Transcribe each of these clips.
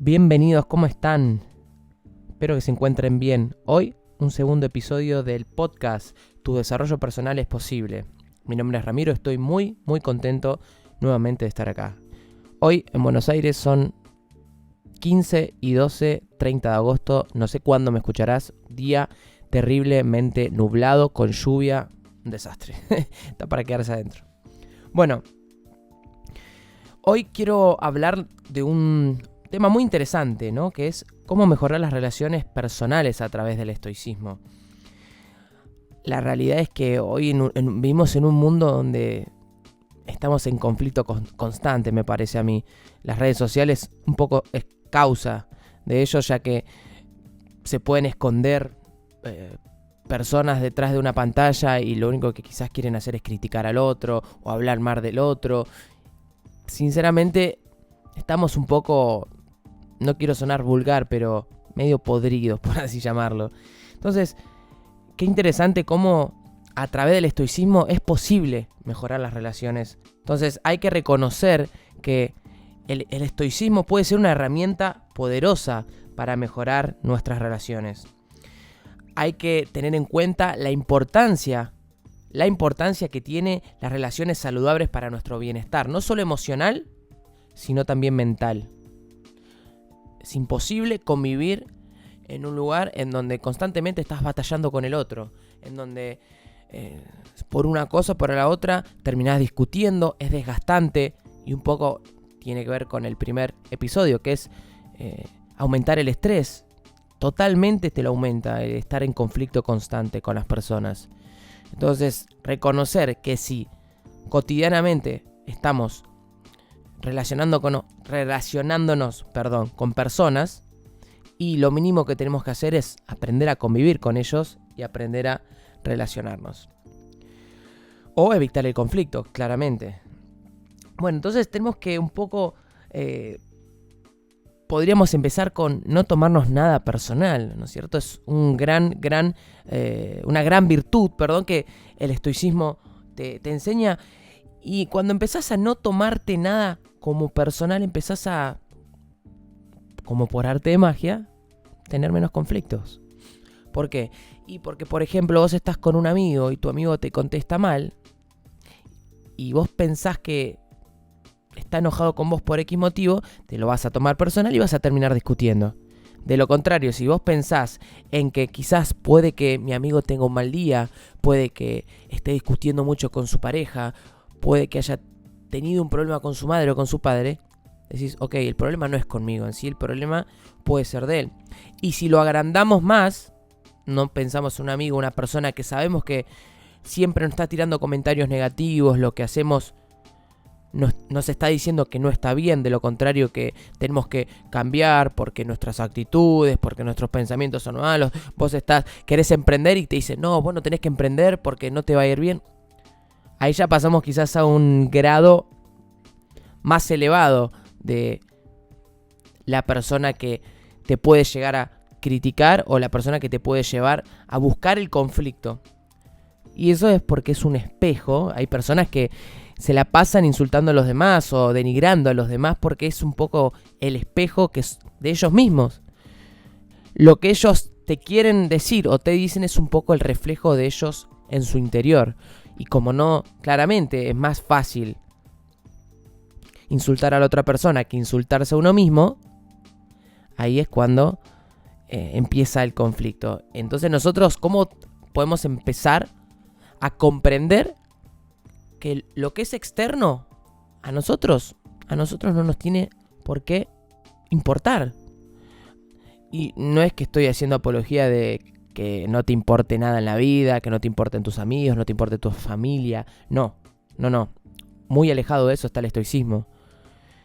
Bienvenidos, ¿cómo están? Espero que se encuentren bien. Hoy, un segundo episodio del podcast Tu desarrollo personal es posible. Mi nombre es Ramiro, estoy muy contento nuevamente de estar acá. Hoy en Buenos Aires son 15 y 12, 30 de agosto, no sé cuándo me escucharás, día terriblemente nublado, con lluvia, un desastre. Está para quedarse adentro. Bueno, hoy quiero hablar de un tema muy interesante, ¿no? Que es cómo mejorar las relaciones personales a través del estoicismo. La realidad es que hoy vivimos en un mundo donde estamos en conflicto constante, me parece a mí. Las redes sociales un poco es causa de ello, ya que se pueden esconder personas detrás de una pantalla y lo único que quizás quieren hacer es criticar al otro o hablar mal del otro. Sinceramente, estamos un poco, no quiero sonar vulgar, pero medio podridos, por así llamarlo. Entonces, qué interesante cómo a través del estoicismo es posible mejorar las relaciones. Entonces, hay que reconocer que el estoicismo puede ser una herramienta poderosa para mejorar nuestras relaciones. Hay que tener en cuenta la importancia que tiene las relaciones saludables para nuestro bienestar, no solo emocional, sino también mental. Es imposible convivir en un lugar en donde constantemente estás batallando con el otro, en donde por una cosa o por la otra terminás discutiendo, es desgastante y un poco tiene que ver con el primer episodio, que es aumentar el estrés. Totalmente te lo aumenta el estar en conflicto constante con las personas. Entonces, reconocer que si cotidianamente estamos relacionándonos con personas, y lo mínimo que tenemos que hacer es aprender a convivir con ellos y aprender a relacionarnos. O evitar el conflicto, claramente. Bueno, entonces tenemos que un poco... podríamos empezar con no tomarnos nada personal, ¿no es cierto? Es una gran virtud, que el estoicismo te enseña. Y cuando empezás a no tomarte nada como personal, empezás a, como por arte de magia, tener menos conflictos. ¿Por qué? Y porque, por ejemplo, vos estás con un amigo y tu amigo te contesta mal y vos pensás que está enojado con vos por X motivo, te lo vas a tomar personal y vas a terminar discutiendo. De lo contrario, si vos pensás en que quizás puede que mi amigo tenga un mal día, puede que esté discutiendo mucho con su pareja, puede que haya tenido un problema con su madre o con su padre, decís, ok, el problema no es conmigo en sí, el problema puede ser de él. Y si lo agrandamos más, no pensamos en un amigo, una persona que sabemos que siempre nos está tirando comentarios negativos, lo que hacemos nos está diciendo que no está bien, de lo contrario que tenemos que cambiar porque nuestras actitudes, porque nuestros pensamientos son malos. Vos querés emprender y te dicen, no, vos no tenés que emprender porque no te va a ir bien. Ahí ya pasamos quizás a un grado más elevado de la persona que te puede llegar a criticar o la persona que te puede llevar a buscar el conflicto. Y eso es porque es un espejo. Hay personas que se la pasan insultando a los demás o denigrando a los demás porque es un poco el espejo que es de ellos mismos. Lo que ellos te quieren decir o te dicen es un poco el reflejo de ellos en su interior. Y como no, claramente es más fácil insultar a la otra persona que insultarse a uno mismo, ahí es cuando empieza el conflicto. Entonces nosotros, ¿cómo podemos empezar a comprender que lo que es externo a nosotros no nos tiene por qué importar? Y no es que estoy haciendo apología de que no te importe nada en la vida, que no te importen tus amigos, no te importe tu familia. No. Muy alejado de eso está el estoicismo.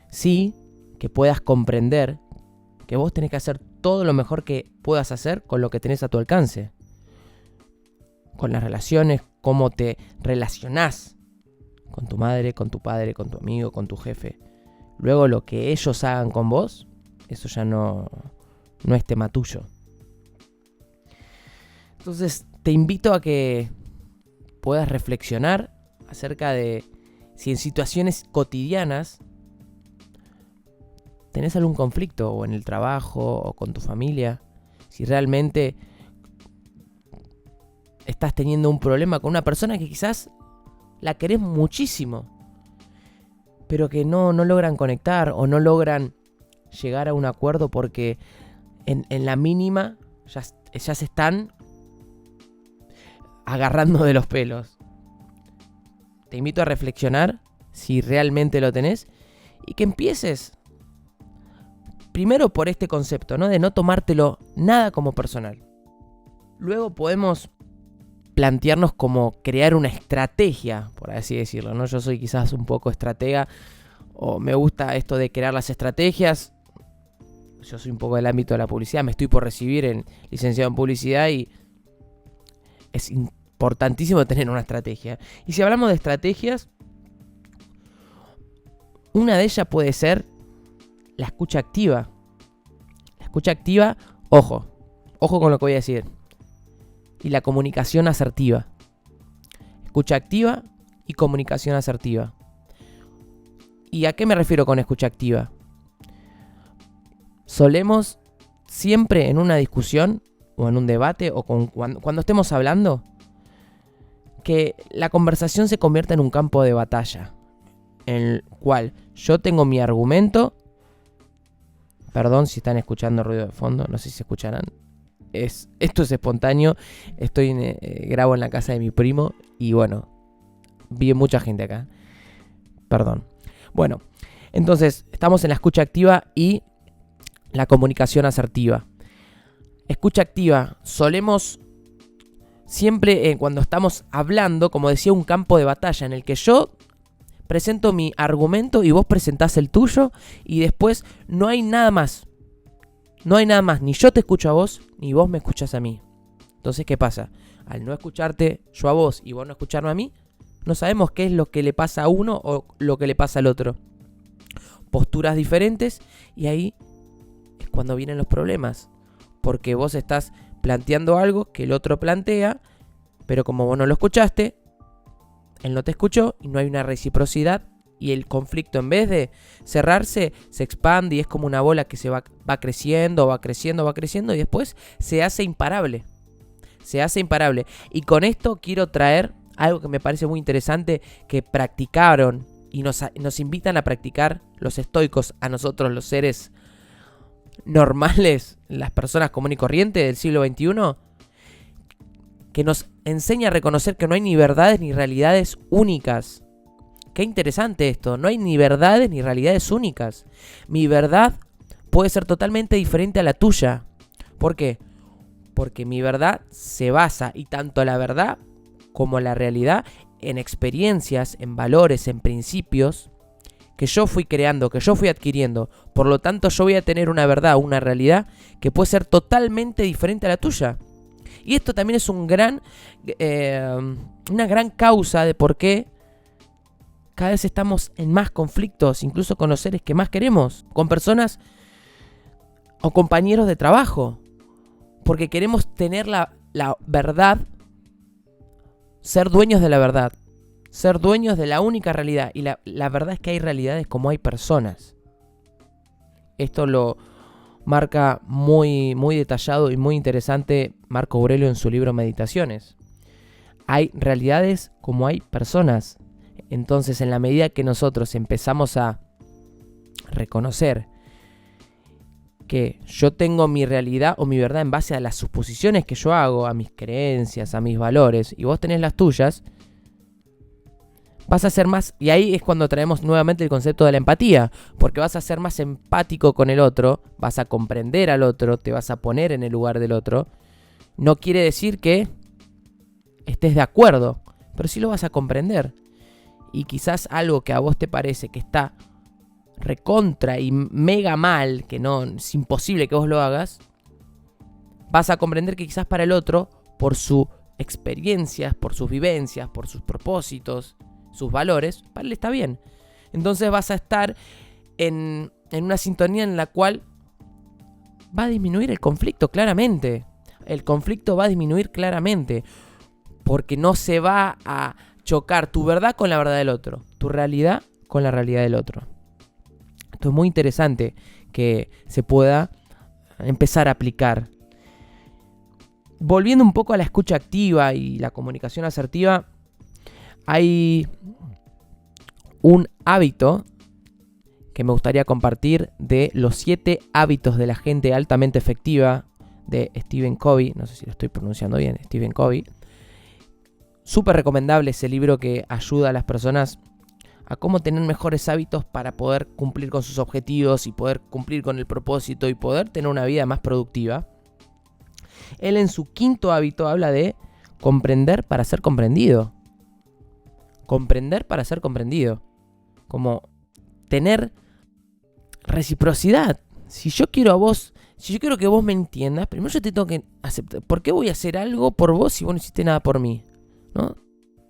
Sí que puedas comprender que vos tenés que hacer todo lo mejor que puedas hacer con lo que tenés a tu alcance. Con las relaciones, cómo te relacionás con tu madre, con tu padre, con tu amigo, con tu jefe. Luego lo que ellos hagan con vos, eso ya no es tema tuyo. Entonces te invito a que puedas reflexionar acerca de si en situaciones cotidianas tenés algún conflicto o en el trabajo o con tu familia, si realmente estás teniendo un problema con una persona que quizás la querés muchísimo, pero que no logran conectar o no logran llegar a un acuerdo porque en la mínima ya se están agarrando de los pelos. Te invito a reflexionar si realmente lo tenés y que empieces primero por este concepto, ¿no? De no tomártelo nada como personal. Luego podemos plantearnos como crear una estrategia, por así decirlo, ¿no? Yo soy quizás un poco estratega o me gusta esto de crear las estrategias. Yo soy un poco del ámbito de la publicidad, me estoy por recibir en licenciado en publicidad y es importantísimo tener una estrategia. Y si hablamos de estrategias, una de ellas puede ser la escucha activa. La escucha activa, ojo con lo que voy a decir. Y la comunicación asertiva. Escucha activa y comunicación asertiva. ¿Y a qué me refiero con escucha activa? Solemos siempre en una discusión o en un debate o cuando estemos hablando, que la conversación se convierta en un campo de batalla, en el cual yo tengo mi argumento. Perdón si están escuchando ruido de fondo, no sé si se escucharán. Esto es espontáneo, grabo en la casa de mi primo y bueno, vi mucha gente acá. Perdón. Bueno, entonces estamos en la escucha activa y la comunicación asertiva. Escucha activa, solemos siempre cuando estamos hablando, como decía, un campo de batalla en el que yo presento mi argumento y vos presentás el tuyo y después no hay nada más. No hay nada más, ni yo te escucho a vos, ni vos me escuchás a mí. Entonces, ¿qué pasa? Al no escucharte yo a vos y vos no escucharme a mí, no sabemos qué es lo que le pasa a uno o lo que le pasa al otro. Posturas diferentes y ahí es cuando vienen los problemas. Porque vos estás planteando algo que el otro plantea, pero como vos no lo escuchaste, él no te escuchó y no hay una reciprocidad. Y el conflicto, en vez de cerrarse, se expande y es como una bola que se va creciendo y después se hace imparable. Se hace imparable. Y con esto quiero traer algo que me parece muy interesante que practicaron y nos invitan a practicar los estoicos, a nosotros los seres normales, las personas comunes y corrientes del siglo XXI, que nos enseña a reconocer que no hay ni verdades ni realidades únicas. Qué interesante esto, no hay ni verdades ni realidades únicas. Mi verdad puede ser totalmente diferente a la tuya. ¿Por qué? Porque mi verdad se basa, y tanto la verdad como la realidad, en experiencias, en valores, en principios que yo fui creando, que yo fui adquiriendo. Por lo tanto, yo voy a tener una verdad, una realidad que puede ser totalmente diferente a la tuya. Y esto también es una gran causa de por qué cada vez estamos en más conflictos, incluso con los seres que más queremos, con personas o compañeros de trabajo. Porque queremos tener la verdad, ser dueños de la verdad, ser dueños de la única realidad. Y la verdad es que hay realidades como hay personas. Esto lo marca muy, muy detallado y muy interesante Marco Aurelio en su libro Meditaciones. Hay realidades como hay personas. Entonces, en la medida que nosotros empezamos a reconocer que yo tengo mi realidad o mi verdad en base a las suposiciones que yo hago, a mis creencias, a mis valores, y vos tenés las tuyas, vas a ser más, y ahí es cuando traemos nuevamente el concepto de la empatía, porque vas a ser más empático con el otro, vas a comprender al otro, te vas a poner en el lugar del otro. No quiere decir que estés de acuerdo, pero sí lo vas a comprender. Y quizás algo que a vos te parece que está recontra y mega mal, que no es imposible que vos lo hagas, vas a comprender que quizás para el otro, por sus experiencias, por sus vivencias, por sus propósitos, sus valores, para él está bien. Entonces vas a estar en una sintonía en la cual va a disminuir el conflicto claramente. El conflicto va a disminuir claramente, porque no se va a chocar tu verdad con la verdad del otro, tu realidad con la realidad del otro. Esto es muy interesante, que se pueda empezar a aplicar. Volviendo un poco a la escucha activa y la comunicación asertiva, hay un hábito que me gustaría compartir de los 7 hábitos de la gente altamente efectiva de Stephen Covey. No sé si lo estoy pronunciando bien, Stephen Covey. Súper recomendable ese libro que ayuda a las personas a cómo tener mejores hábitos para poder cumplir con sus objetivos y poder cumplir con el propósito y poder tener una vida más productiva. Él en su 5.º hábito habla de comprender para ser comprendido. Comprender para ser comprendido. Como tener reciprocidad. Si yo quiero que vos me entiendas, primero yo te tengo que aceptar. ¿Por qué voy a hacer algo por vos si vos no hiciste nada por mí? ¿No?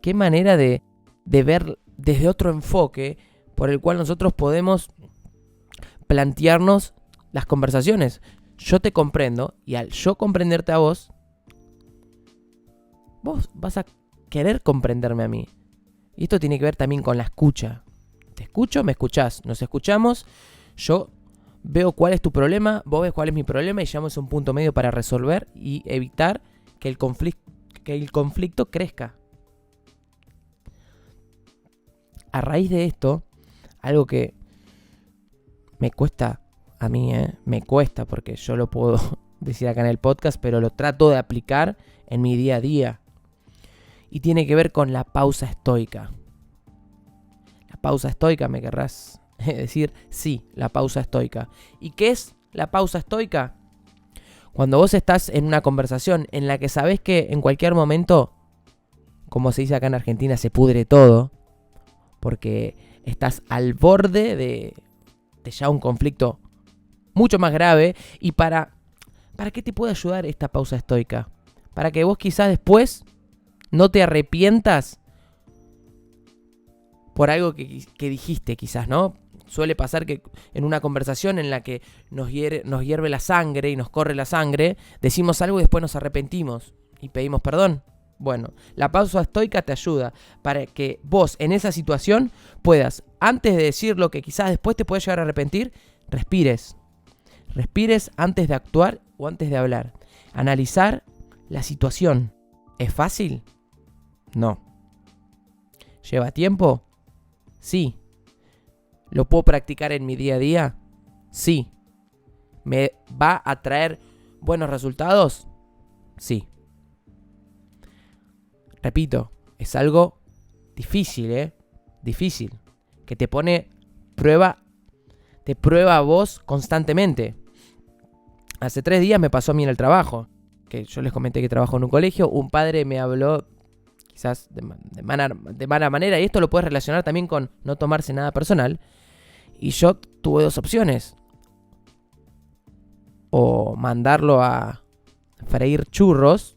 Qué manera de ver desde otro enfoque por el cual nosotros podemos plantearnos las conversaciones. Yo te comprendo y al yo comprenderte a vos, vos vas a querer comprenderme a mí. Y esto tiene que ver también con la escucha. Te escucho, me escuchás. Nos escuchamos, yo veo cuál es tu problema, vos ves cuál es mi problema y llegamos a un punto medio para resolver y evitar que el conflicto crezca. A raíz de esto, algo que me cuesta a mí, me cuesta porque yo lo puedo decir acá en el podcast, pero lo trato de aplicar en mi día a día. Y tiene que ver con la pausa estoica. La pausa estoica, me querrás decir, sí, la pausa estoica. ¿Y qué es la pausa estoica? Cuando vos estás en una conversación en la que sabés que en cualquier momento, como se dice acá en Argentina, se pudre todo, porque estás al borde de ya un conflicto mucho más grave. ¿Y para qué te puede ayudar esta pausa estoica? Para que vos quizás después no te arrepientas por algo que dijiste, quizás, ¿no? Suele pasar que en una conversación en la que nos hierve la sangre y nos corre la sangre, decimos algo y después nos arrepentimos y pedimos perdón. Bueno, la pausa estoica te ayuda para que vos en esa situación puedas, antes de decir lo que quizás después te puedes llegar a arrepentir, respires. Respires antes de actuar o antes de hablar. Analizar la situación. ¿Es fácil? No. ¿Lleva tiempo? Sí. ¿Lo puedo practicar en mi día a día? Sí. ¿Me va a traer buenos resultados? Sí. Repito, es algo difícil, Difícil. Que te pone te prueba a vos constantemente. Hace 3 días me pasó a mí en el trabajo, que yo les comenté que trabajo en un colegio. Un padre me habló quizás de mala manera, y esto lo puedes relacionar también con no tomarse nada personal. Y yo tuve 2 opciones. O mandarlo a freír churros,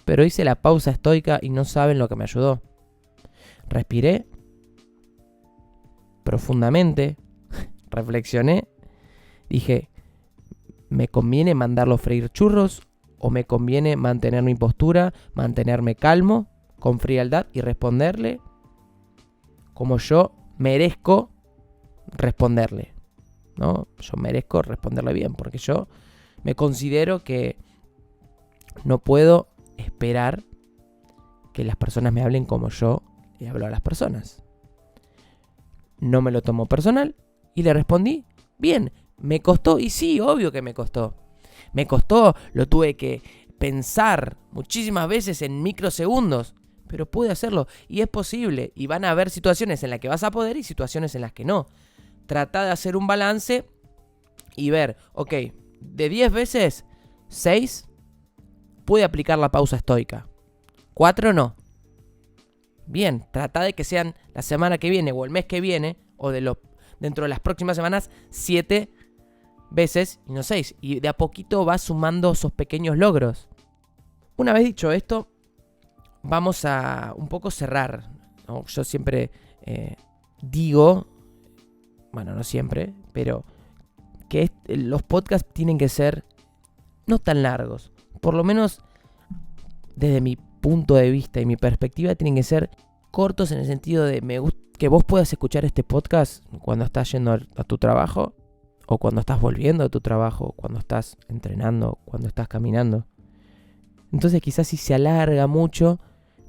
pero hice la pausa estoica y no saben lo que me ayudó. Respiré profundamente, reflexioné, dije, ¿me conviene mandarlo a freír churros o me conviene mantener mi postura, mantenerme calmo, con frialdad y responderle como yo merezco responderle? ¿No? Yo merezco responderle bien, porque yo me considero que no puedo esperar que las personas me hablen como yo le hablo a las personas. No me lo tomo personal y le respondí bien. Me costó, y sí, obvio que me costó. Me costó, lo tuve que pensar muchísimas veces en microsegundos, pero pude hacerlo y es posible. Y van a haber situaciones en las que vas a poder y situaciones en las que no. Trata de hacer un balance y ver, ok, de 10 veces, 6 pude aplicar la pausa estoica, 4 no. Bien, trata de que sean la semana que viene o el mes que viene o dentro de las próximas semanas 7 veces y no 6. Y de a poquito vas sumando esos pequeños logros. Una vez dicho esto, vamos a un poco cerrar, ¿no? Yo siempre digo, bueno, no siempre, pero que los podcasts tienen que ser no tan largos. Por lo menos desde mi punto de vista y mi perspectiva tienen que ser cortos en el sentido de que vos puedas escuchar este podcast cuando estás yendo a tu trabajo o cuando estás volviendo a tu trabajo, cuando estás entrenando, cuando estás caminando. Entonces quizás si se alarga mucho,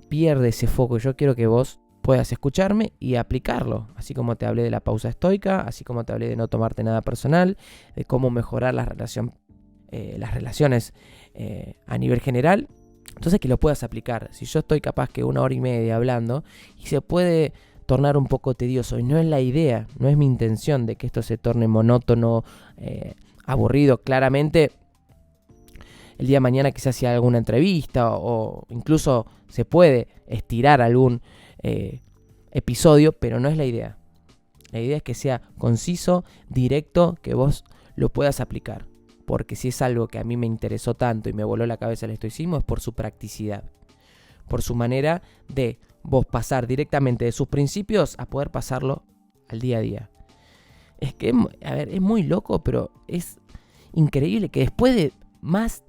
pierde ese foco. Yo quiero que vos puedas escucharme y aplicarlo. Así como te hablé de la pausa estoica, así como te hablé de no tomarte nada personal, de cómo mejorar las relaciones a nivel general. Entonces que lo puedas aplicar. Si yo estoy capaz que 1 hora y media hablando y se puede tornar un poco tedioso, y no es la idea, no es mi intención de que esto se torne monótono, aburrido. Claramente el día de mañana quizás sea alguna entrevista o incluso se puede estirar algún episodio, pero no es la idea. La idea es que sea conciso, directo, que vos lo puedas aplicar. Porque si es algo que a mí me interesó tanto y me voló la cabeza el estoicismo, es por su practicidad. Por su manera de vos pasar directamente de sus principios a poder pasarlo al día a día. Es que, es muy loco, pero es increíble que después de más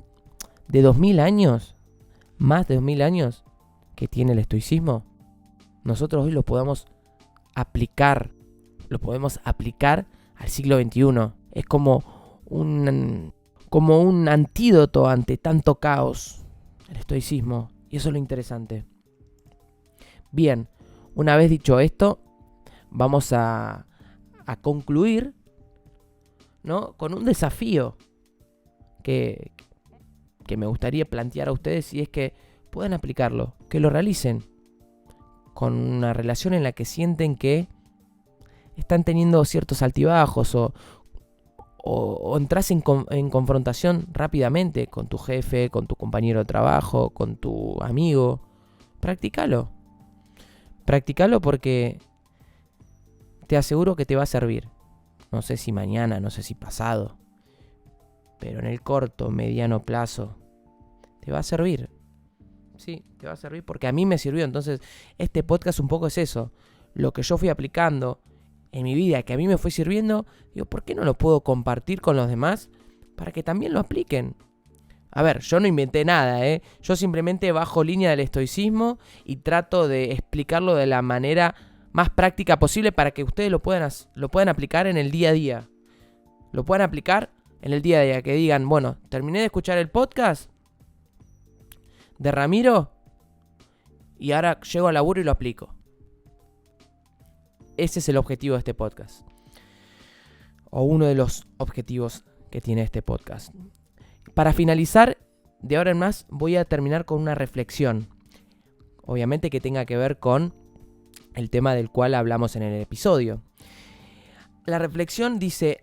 de 2000 años, que tiene el estoicismo, nosotros hoy lo podemos aplicar al siglo XXI. Es como un antídoto ante tanto caos, el estoicismo, y eso es lo interesante. Bien, una vez dicho esto, vamos a concluir, ¿no?, con un desafío que me gustaría plantear a ustedes, y es que puedan aplicarlo, que lo realicen con una relación en la que sienten que están teniendo ciertos altibajos o entras en confrontación rápidamente con tu jefe, con tu compañero de trabajo, con tu amigo. Practícalo porque te aseguro que te va a servir. No sé si mañana, no sé si pasado, pero en el corto, mediano plazo te va a servir. Sí, te va a servir porque a mí me sirvió. Entonces, este podcast un poco es eso. Lo que yo fui aplicando en mi vida, que a mí me fue sirviendo, digo, ¿por qué no lo puedo compartir con los demás para que también lo apliquen? A ver, yo no inventé nada, Yo simplemente bajo línea del estoicismo y trato de explicarlo de la manera más práctica posible para que ustedes lo puedan aplicar en el día a día. Lo puedan aplicar en el día a día, que digan, bueno, terminé de escuchar el podcast de Ramiro y ahora llego al laburo y lo aplico. Ese es el objetivo de este podcast, o uno de los objetivos que tiene este podcast. Para finalizar, de ahora en más voy a terminar con una reflexión, obviamente que tenga que ver con el tema del cual hablamos en el episodio. La reflexión dice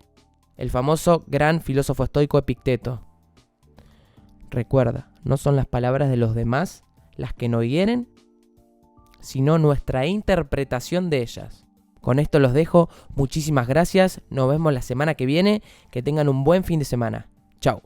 el famoso gran filósofo estoico Epicteto: recuerda, no son las palabras de los demás las que nos hieren, sino nuestra interpretación de ellas. Con esto los dejo. Muchísimas gracias. Nos vemos la semana que viene. Que tengan un buen fin de semana. Chau.